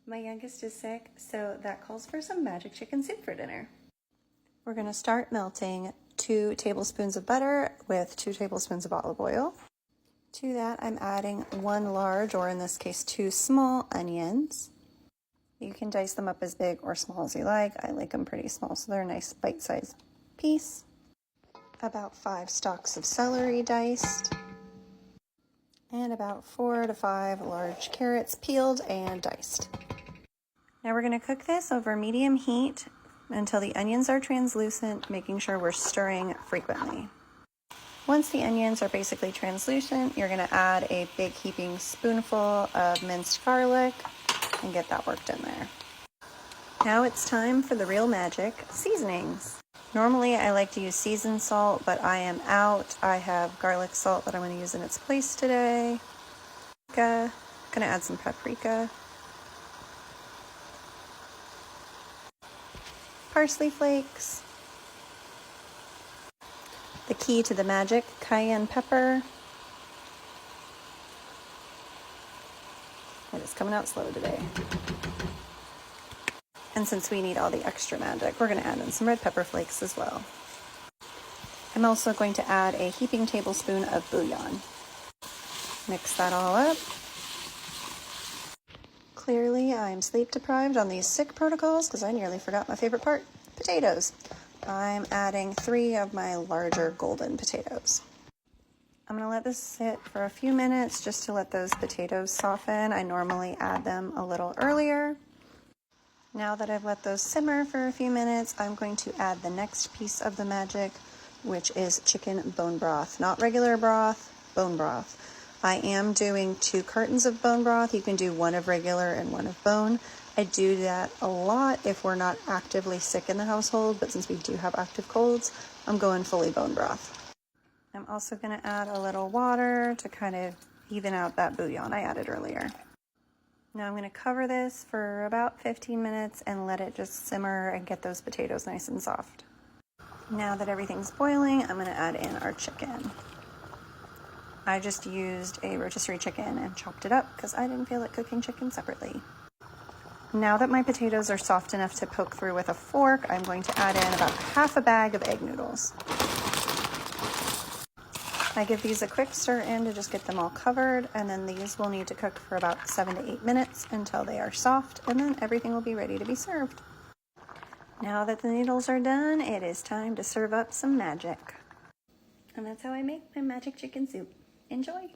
My youngest is sick, so that calls for some magic chicken soup for dinner. We're gonna start melting 2 tablespoons of butter with 2 tablespoons of olive oil. To that, I'm adding 1 large, or in this case, 2 small onions. You can dice them up as big or small as you like. I like them pretty small, so they're a nice bite-sized piece. About 5 stalks of celery diced. And about 4 to 5 large carrots peeled and diced. Now we're going to cook this over medium heat until the onions are translucent, making sure we're stirring frequently. Once the onions are basically translucent, you're going to add a big heaping spoonful of minced garlic and get that worked in there. Now it's time for the real magic, seasonings. Normally I like to use seasoned salt, but I am out. I have garlic salt that I'm going to use in its place today. I'm going to add some paprika. Parsley flakes. The key to the magic, cayenne pepper. It is coming out slow today. And since we need all the extra magic, we're going to add in some red pepper flakes as well. I'm also going to add a heaping tablespoon of bouillon. Mix that all up. Clearly, I'm sleep deprived on these sick protocols because I nearly forgot my favorite part, potatoes. I'm adding 3 of my larger golden potatoes. I'm going to let this sit for a few minutes just to let those potatoes soften. I normally add them a little earlier. Now that I've let those simmer for a few minutes, I'm going to add the next piece of the magic, which is chicken bone broth. Not regular broth, bone broth. I am doing 2 cartons of bone broth. You can do 1 of regular and 1 of bone. I do that a lot if we're not actively sick in the household, but since we do have active colds, I'm going fully bone broth. I'm also going to add a little water to kind of even out that bouillon I added earlier. Now I'm going to cover this for about 15 minutes and let it just simmer and get those potatoes nice and soft. Now that everything's boiling, I'm going to add in our chicken. I just used a rotisserie chicken and chopped it up because I didn't feel like cooking chicken separately. Now that my potatoes are soft enough to poke through with a fork, I'm going to add in about half a bag of egg noodles. I give these a quick stir in to just get them all covered, and then these will need to cook for about 7 to 8 minutes until they are soft, and then everything will be ready to be served. Now that the noodles are done, it is time to serve up some magic. And that's how I make my magic chicken soup. Enjoy!